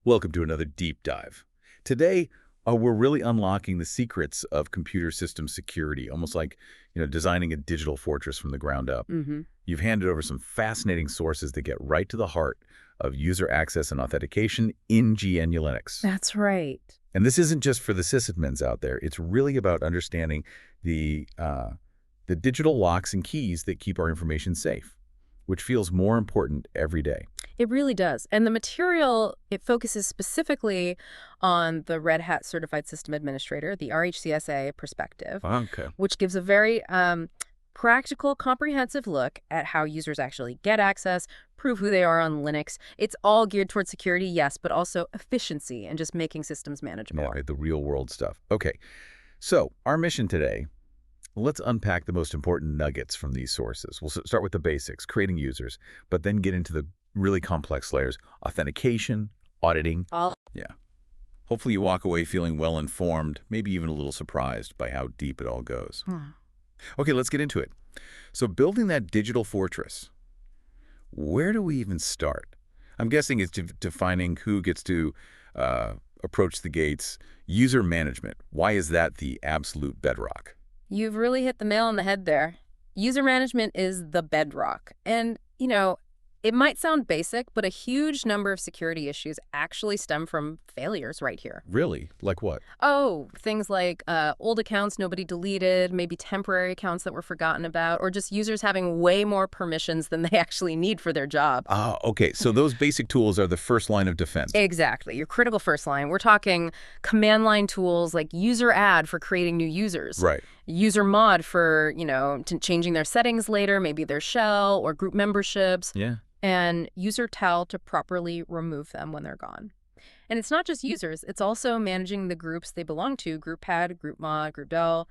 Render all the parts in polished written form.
Welcome to another deep dive. Today, we're really unlocking the secrets of computer system security, almost like, designing a digital fortress from the ground up. Mm-hmm. You've handed over some fascinating sources that get right to the heart of user access and authentication in GNU/Linux. That's right. And this isn't just for the sysadmins out there. It's really about understanding the digital locks and keys that keep our information safe, which feels more important every day. It really does. And the material, it focuses specifically on the Red Hat Certified System Administrator, the RHCSA perspective, Okay. which gives a very practical, comprehensive look at how users actually get access, prove who they are on Linux. It's all geared towards security, yes, but also efficiency and just making systems manageable. Yeah, right, the real world stuff. Okay, so our mission today, let's unpack the most important nuggets from these sources. We'll start with the basics, creating users, but then get into the really complex layers, authentication, auditing. Yeah. Hopefully you walk away feeling well-informed, maybe even a little surprised by how deep it all goes. Okay, let's get into it. So building that digital fortress, where do we even start? I'm guessing it's defining who gets to approach the gates. User management, why is that the absolute bedrock? You've really hit the nail on the head there. User management is the bedrock. And, it might sound basic, but a huge number of security issues actually stem from failures right here. Really? Like what? Oh, things like old accounts nobody deleted, maybe temporary accounts that were forgotten about, or just users having way more permissions than they actually need for their job. Ah, okay. So those basic tools are the first line of defense. Exactly. Your critical first line. We're talking command line tools like user add for creating new users. Right. User mod for, changing their settings later, maybe their shell or group memberships. Yeah. And user tell to properly remove them when they're gone. And it's not just users, it's also managing the groups they belong to, group head, group mod, group del,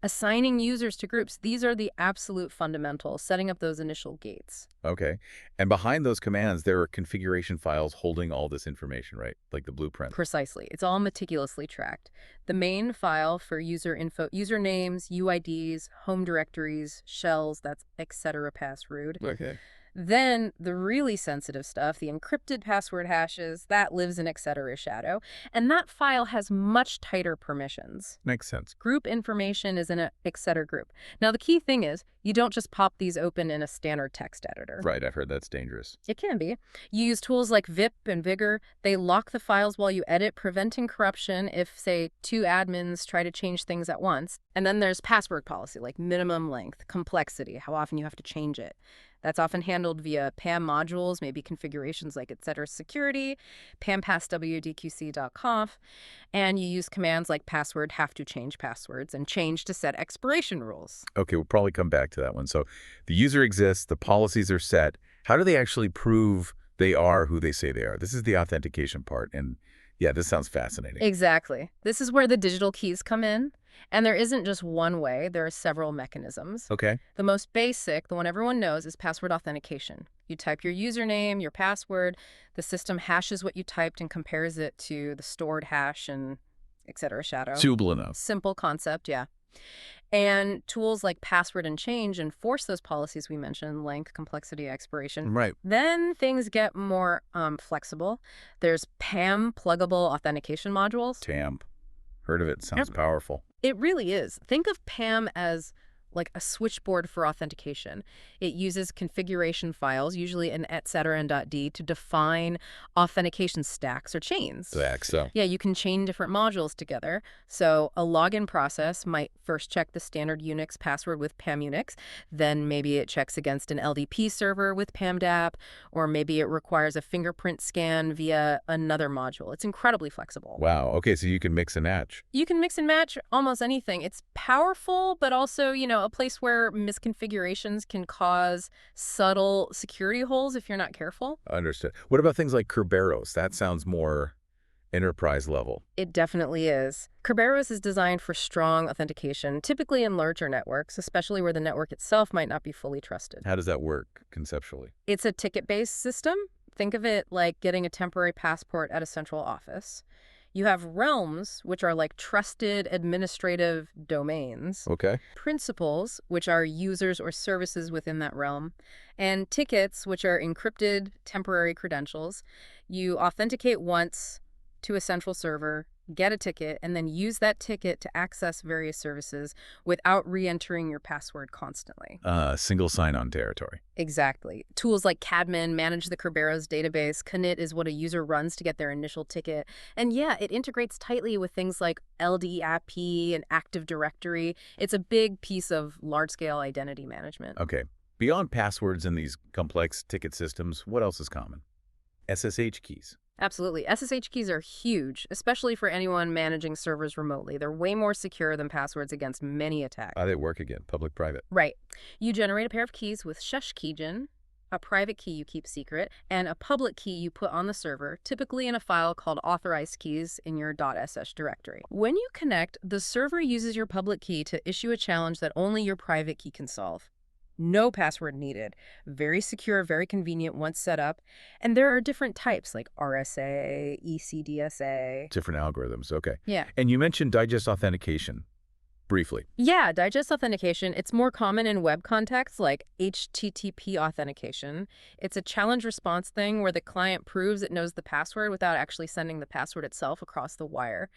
assigning users to groups. These are the absolute fundamentals, setting up those initial gates. Okay. And behind those commands, there are configuration files holding all this information, right? Like the blueprint. Precisely. It's all meticulously tracked. The main file for user info, usernames, UIDs, home directories, shells, that's etc. password. Okay. Then the really sensitive stuff, the encrypted password hashes, that lives in etc. shadow. And that file has much tighter permissions. Makes sense. Group information is in an etc. group. Now, the key thing is you don't just pop these open in a standard text editor. Right. I've heard that's dangerous. It can be. You use tools like VIP and Vigor. They lock the files while you edit, preventing corruption if, say, two admins try to change things at once. And then there's password policy, like minimum length, complexity, how often you have to change it. That's often handled via PAM modules, maybe configurations like etc. security, pampasswdqc.conf, and you use commands like password have to change passwords and change to set expiration rules. Okay, we'll probably come back to that one. So the user exists, the policies are set. How do they actually prove they are who they say they are? This is the authentication part. And yeah, this sounds fascinating. Exactly. This is where the digital keys come in. And there isn't just one way. There are several mechanisms. Okay. The most basic, the one everyone knows, is password authentication. You type your username, your password. The system hashes what you typed and compares it to the stored hash and etc. shadow. Simple enough. Simple concept, yeah. And tools like password and change enforce those policies we mentioned, length, complexity, expiration. Right. Then things get more flexible. There's PAM, pluggable authentication modules. TAMP. Heard of it. Sounds powerful. It really is. Think of PAM as like a switchboard for authentication. It uses configuration files, usually in etc. and .d, to define authentication stacks or chains. So. Yeah, you can chain different modules together. So a login process might first check the standard Unix password with PAM Unix, then maybe it checks against an LDP server with PAMDAP, or maybe it requires a fingerprint scan via another module. It's incredibly flexible. Wow. Okay, so you can mix and match. You can mix and match almost anything. It's powerful, but also, a place where misconfigurations can cause subtle security holes if you're not careful. Understood. What about things like Kerberos? That sounds more enterprise level. It definitely is. Kerberos is designed for strong authentication, typically in larger networks, especially where the network itself might not be fully trusted. How does that work conceptually? It's a ticket-based system. Think of it like getting a temporary passport at a central office. You have realms, which are like trusted administrative domains. Okay. Principals, which are users or services within that realm. And tickets, which are encrypted temporary credentials. You authenticate once to a central server, get a ticket, and then use that ticket to access various services without re-entering your password constantly. Single sign-on territory. Exactly. Tools like Cadmin manage the Kerberos database. Knit is what a user runs to get their initial ticket. And yeah, it integrates tightly with things like LDAP and Active Directory. It's a big piece of large-scale identity management. Okay. Beyond passwords and these complex ticket systems, what else is common? SSH keys. Absolutely. SSH keys are huge, especially for anyone managing servers remotely. They're way more secure than passwords against many attacks. How they work again? Public-private. Right. You generate a pair of keys with shush keygen, a private key you keep secret, and a public key you put on the server, typically in a file called authorized keys in your .sh directory. When you connect, the server uses your public key to issue a challenge that only your private key can solve. No password needed. Very secure, very convenient once set up. And there are different types like RSA, ECDSA. Different algorithms. Okay. Yeah. And you mentioned digest authentication briefly. Yeah, digest authentication. It's more common in web contexts like HTTP authentication. It's a challenge response thing where the client proves it knows the password without actually sending the password itself across the wire.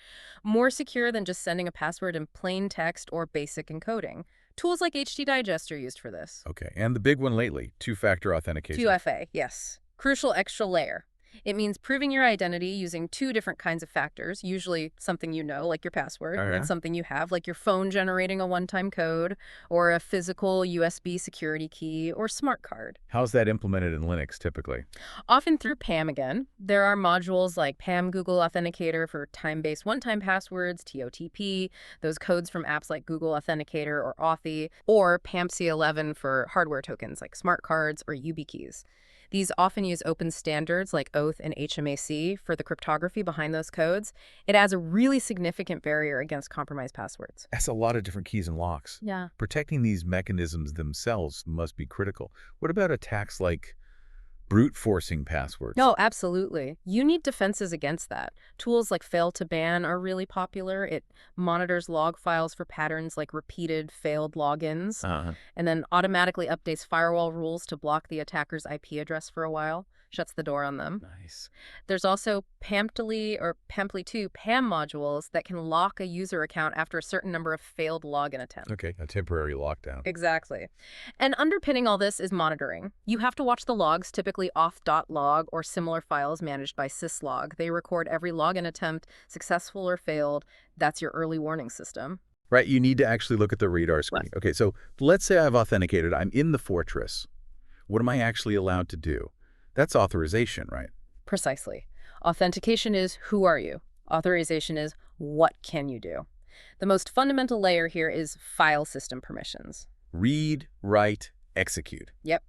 More secure than just sending a password in plain text or basic encoding. Tools like htdigest are used for this. Okay. And the big one lately, two-factor authentication. 2FA, yes. Crucial extra layer. It means proving your identity using two different kinds of factors, usually something you know, like your password, and something you have, like your phone generating a one-time code, or a physical USB security key, or smart card. How's that implemented in Linux typically? Often through PAM again. There are modules like PAM Google Authenticator for time-based one-time passwords, TOTP, those codes from apps like Google Authenticator or Authy, or PAM C11 for hardware tokens like smart cards or YubiKeys. These often use open standards like Oath and HMAC for the cryptography behind those codes. It adds a really significant barrier against compromised passwords. That's a lot of different keys and locks. Yeah. Protecting these mechanisms themselves must be critical. What about attacks like brute forcing passwords? No, absolutely. You need defenses against that. Tools like fail to ban are really popular. It monitors log files for patterns like repeated failed logins, and then automatically updates firewall rules to block the attacker's IP address for a while, shuts the door on them. Nice. There's also PAMPTLY or PAMPTLY2 PAM modules that can lock a user account after a certain number of failed login attempts. Okay, a temporary lockdown. Exactly. And underpinning all this is monitoring. You have to watch the logs, typically auth.log or similar files managed by syslog. They record every login attempt, successful or failed. That's your early warning system. Right, you need to actually look at the radar screen. Right. Okay, so let's say I've authenticated. I'm in the fortress. What am I actually allowed to do? That's authorization, right? Precisely. Authentication is who are you? Authorization is what can you do? The most fundamental layer here is file system permissions. Read, write, execute. Yep.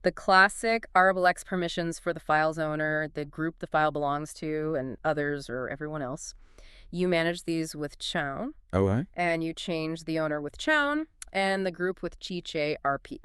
The classic RHCSA permissions for the file's owner, the group the file belongs to, and others or everyone else. You manage these with chown. Okay. And you change the owner with chown and the group with RP.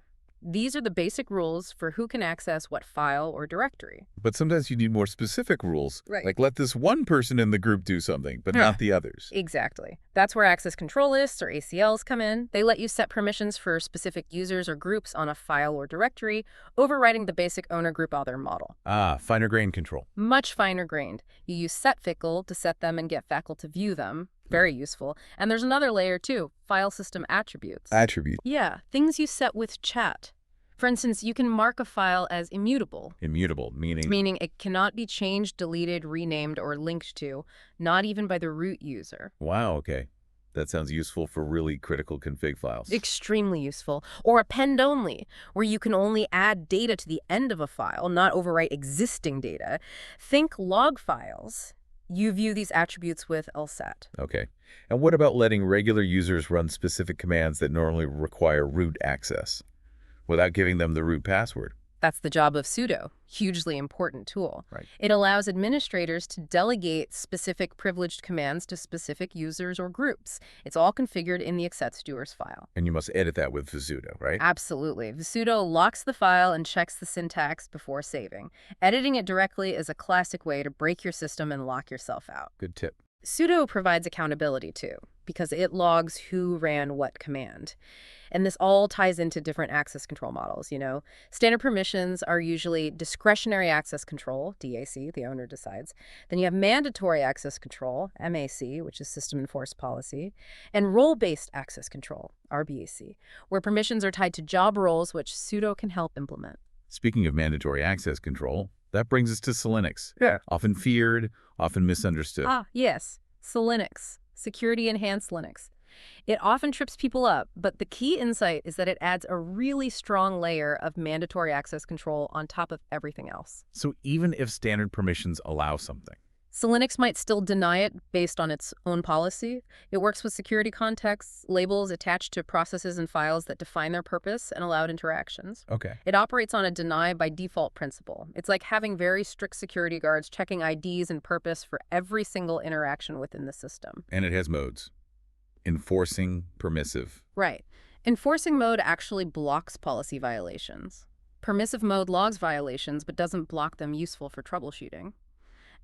These are the basic rules for who can access what file or directory. But sometimes you need more specific rules. Right. Like let this one person in the group do something, but not the others. Exactly. That's where access control lists or ACLs come in. They let you set permissions for specific users or groups on a file or directory, overriding the basic owner group other model. Ah, finer grain control. Much finer grained. You use setFickle to set them and get FACL to view them. Very useful. And there's another layer too, file system attributes. Attribute. Yeah, things you set with chat. For instance, you can mark a file as immutable. Immutable, meaning? Meaning it cannot be changed, deleted, renamed, or linked to, not even by the root user. Wow, okay. That sounds useful for really critical config files. Extremely useful. Or append only, where you can only add data to the end of a file, not overwrite existing data. Think log files. You view these attributes with lset. Okay. And what about letting regular users run specific commands that normally require root access without giving them the root password? That's the job of sudo, hugely important tool. Right. It allows administrators to delegate specific privileged commands to specific users or groups. It's all configured in the etc.stewards file. And you must edit that with sudo, right? Absolutely. Sudo locks the file and checks the syntax before saving. Editing it directly is a classic way to break your system and lock yourself out. Good tip. Sudo provides accountability too, because it logs who ran what command. And this all ties into different access control models. Standard permissions are usually discretionary access control, DAC, the owner decides. Then you have mandatory access control, MAC, which is system enforced policy, and role-based access control, RBAC, where permissions are tied to job roles, which sudo can help implement. Speaking of mandatory access control, that brings us to SELinux. Yeah. Often feared, often misunderstood. Yes, SELinux, security enhanced Linux. It often trips people up, but the key insight is that it adds a really strong layer of mandatory access control on top of everything else. So even if standard permissions allow something, SELinux might still deny it based on its own policy. It works with security contexts, labels attached to processes and files that define their purpose and allowed interactions. okay. It operates on a deny by default principle. It's like having very strict security guards checking IDs and purpose for every single interaction within the system. And it has modes. Enforcing, permissive. Right. Enforcing mode actually blocks policy violations. Permissive mode logs violations but doesn't block them useful for troubleshooting.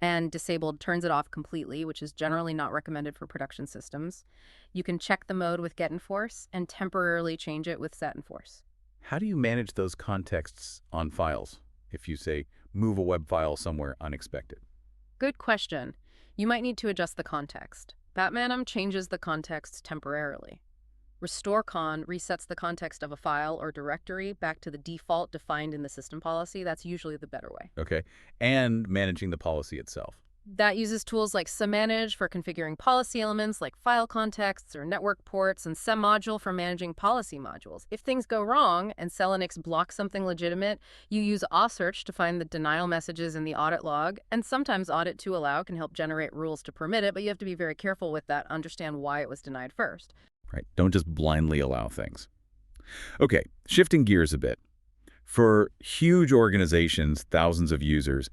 And disabled turns it off completely, which is generally not recommended for production systems. You can check the mode with getEnforce and temporarily change it with setEnforce. How do you manage those contexts on files if you, say, move a web file somewhere unexpected? Good question. You might need to adjust the context. Batmanum changes the context temporarily. RestoreCon resets the context of a file or directory back to the default defined in the system policy. That's usually the better way. Okay. And managing the policy itself. That uses tools like SEManage for configuring policy elements like file contexts or network ports, and SEMmodule for managing policy modules. If things go wrong and SELinux blocks something legitimate, you use AuSearch to find the denial messages in the audit log, and sometimes audit to allow can help generate rules to permit it, but you have to be very careful with that, understand why it was denied first. Right. Don't just blindly allow things. Okay, shifting gears a bit. For huge organizations, thousands of users,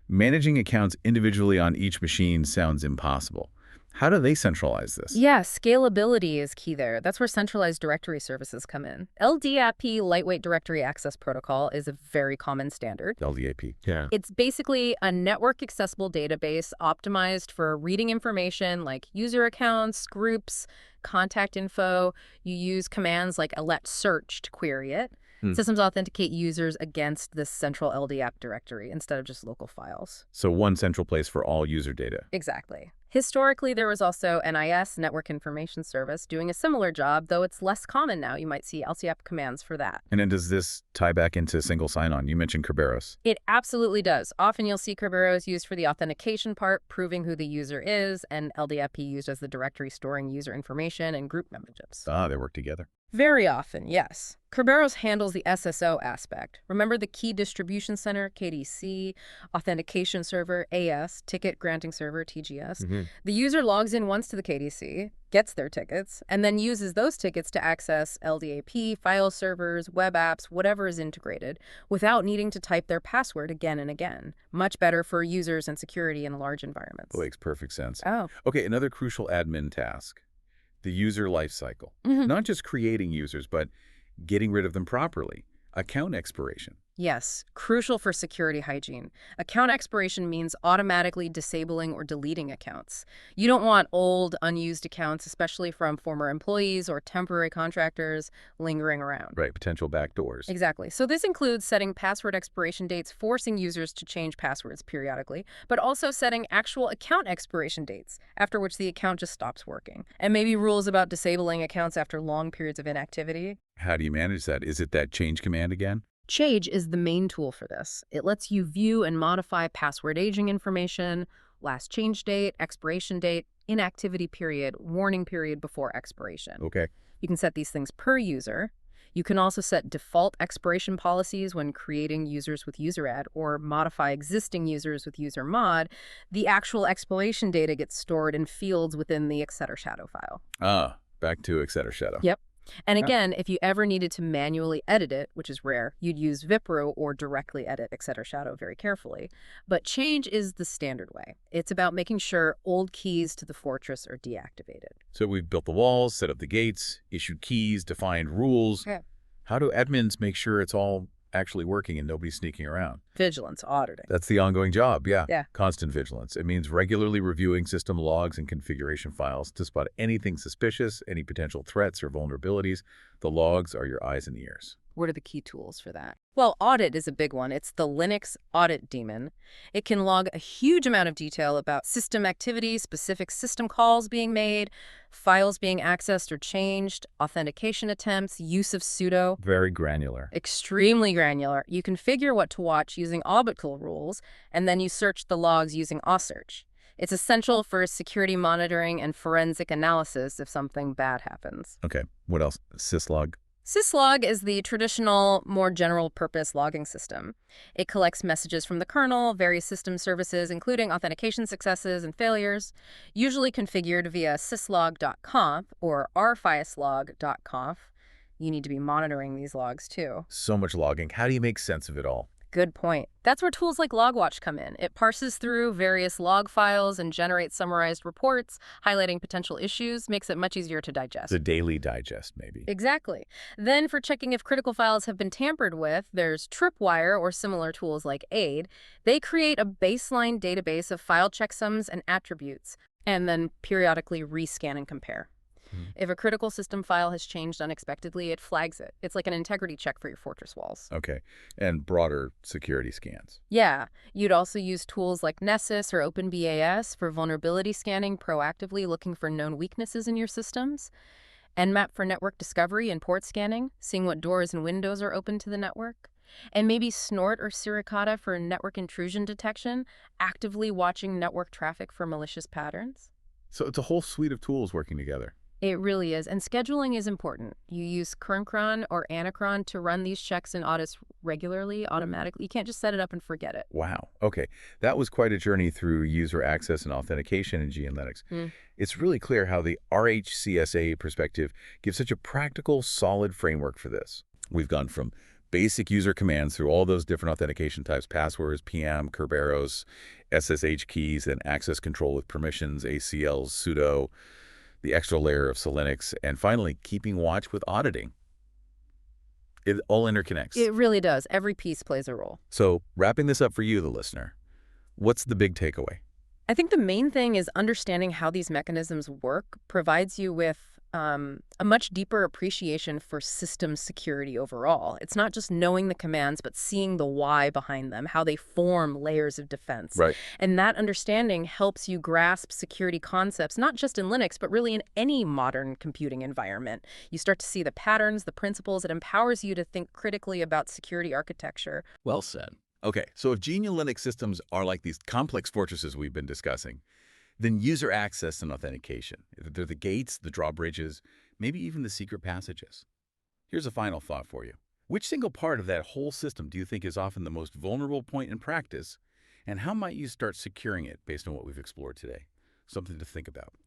managing accounts individually on each machine sounds impossible. How do they centralize this? Yeah, scalability is key there. That's where centralized directory services come in. LDAP, Lightweight Directory Access Protocol, is a very common standard. LDAP. Yeah. It's basically a network-accessible database optimized for reading information like user accounts, groups, contact info. You use commands like letsearch to query it. Systems authenticate users against this central LDAP directory instead of just local files. So one central place for all user data. Exactly. Historically, there was also NIS, Network Information Service, doing a similar job, though it's less common now. You might see LCAP commands for that. And then does this tie back into single sign-on? You mentioned Kerberos. It absolutely does. Often you'll see Kerberos used for the authentication part, proving who the user is, and LDAP used as the directory storing user information and group memberships. Ah, they work together. Very often, yes. Kerberos handles the SSO aspect. Remember the Key Distribution Center, KDC, Authentication Server, AS, Ticket Granting Server, TGS. The user logs in once to the KDC, gets their tickets, and then uses those tickets to access LDAP, file servers, web apps, whatever is integrated, without needing to type their password again and again. Much better for users and security in large environments. That makes perfect sense. Oh. Okay, another crucial admin task. The user lifecycle. Not just creating users, but getting rid of them properly. Account expiration. Yes, crucial for security hygiene. Account expiration means automatically disabling or deleting accounts. You don't want old, unused accounts, especially from former employees or temporary contractors, lingering around. Right, potential backdoors. Exactly. So this includes setting password expiration dates, forcing users to change passwords periodically, but also setting actual account expiration dates, after which the account just stops working. And maybe rules about disabling accounts after long periods of inactivity. How do you manage that? Is it that change command again? Change is the main tool for this. It lets you view and modify password aging information, last change date, expiration date, inactivity period, warning period before expiration. Okay. You can set these things per user. You can also set default expiration policies when creating users with UserAdd or modify existing users with UserMod. The actual expiration data gets stored in fields within the etc.shadow file. Ah, back to etc.shadow. Yep. And again, if you ever needed to manually edit it, which is rare, you'd use Vipro or directly edit etc.shadow very carefully. But change is the standard way. It's about making sure old keys to the fortress are deactivated. So we've built the walls, set up the gates, issued keys, defined rules. Yeah. How do admins make sure it's all actually working and nobody's sneaking around. Vigilance, auditing. That's the ongoing job, yeah. Yeah. Constant vigilance. It means regularly reviewing system logs and configuration files to spot anything suspicious, any potential threats or vulnerabilities. The logs are your eyes and ears. What are the key tools for that? Well, audit is a big one. It's the Linux audit daemon. It can log a huge amount of detail about system activity, specific system calls being made, files being accessed or changed, authentication attempts, use of sudo. Very granular. Extremely granular. You configure what to watch using orbital rules, and then you search the logs using ausearch. It's essential for security monitoring and forensic analysis if something bad happens. Okay, what else? Syslog. Syslog is the traditional, more general-purpose logging system. It collects messages from the kernel, various system services, including authentication successes and failures, usually configured via syslog.conf or rhcslog.conf. You need to be monitoring these logs, too. So much logging. How do you make sense of it all? Good point. That's where tools like LogWatch come in. It parses through various log files and generates summarized reports, highlighting potential issues, makes it much easier to digest. The daily digest, maybe. Exactly. Then for checking if critical files have been tampered with, there's Tripwire or similar tools like AID. They create a baseline database of file checksums and attributes, and then periodically rescan and compare. If a critical system file has changed unexpectedly, it flags it. It's like an integrity check for your Fortress walls. Okay, and broader security scans. Yeah, you'd also use tools like Nessus or OpenBAS for vulnerability scanning, proactively looking for known weaknesses in your systems. Nmap for network discovery and port scanning, seeing what doors and windows are open to the network. And maybe Snort or Suricata for network intrusion detection, actively watching network traffic for malicious patterns. So it's a whole suite of tools working together. It really is. And scheduling is important. You use Kernchron or Anacron to run these checks and audits regularly, automatically. You can't just set it up and forget it. Wow. Okay. That was quite a journey through user access and authentication in SELinux. It's really clear how the RHCSA perspective gives such a practical, solid framework for this. We've gone from basic user commands through all those different authentication types, passwords, PM, Kerberos, SSH keys, and access control with permissions, ACLs, sudo, the extra layer of SELinux, and finally, keeping watch with auditing. It all interconnects. It really does. Every piece plays a role. So, wrapping this up for you, the listener, what's the big takeaway? I think the main thing is understanding how these mechanisms work provides you with a much deeper appreciation for system security overall. It's not just knowing the commands, but seeing the why behind them, how they form layers of defense. Right. And that understanding helps you grasp security concepts, not just in Linux, but really in any modern computing environment. You start to see the patterns, the principles. It empowers you to think critically about security architecture. Well said. Okay, so if SELinux systems are like these complex fortresses we've been discussing, then user access and authentication, they're the gates, the drawbridges, maybe even the secret passages. Here's a final thought for you. Which single part of that whole system do you think is often the most vulnerable point in practice, and how might you start securing it based on what we've explored today? Something to think about.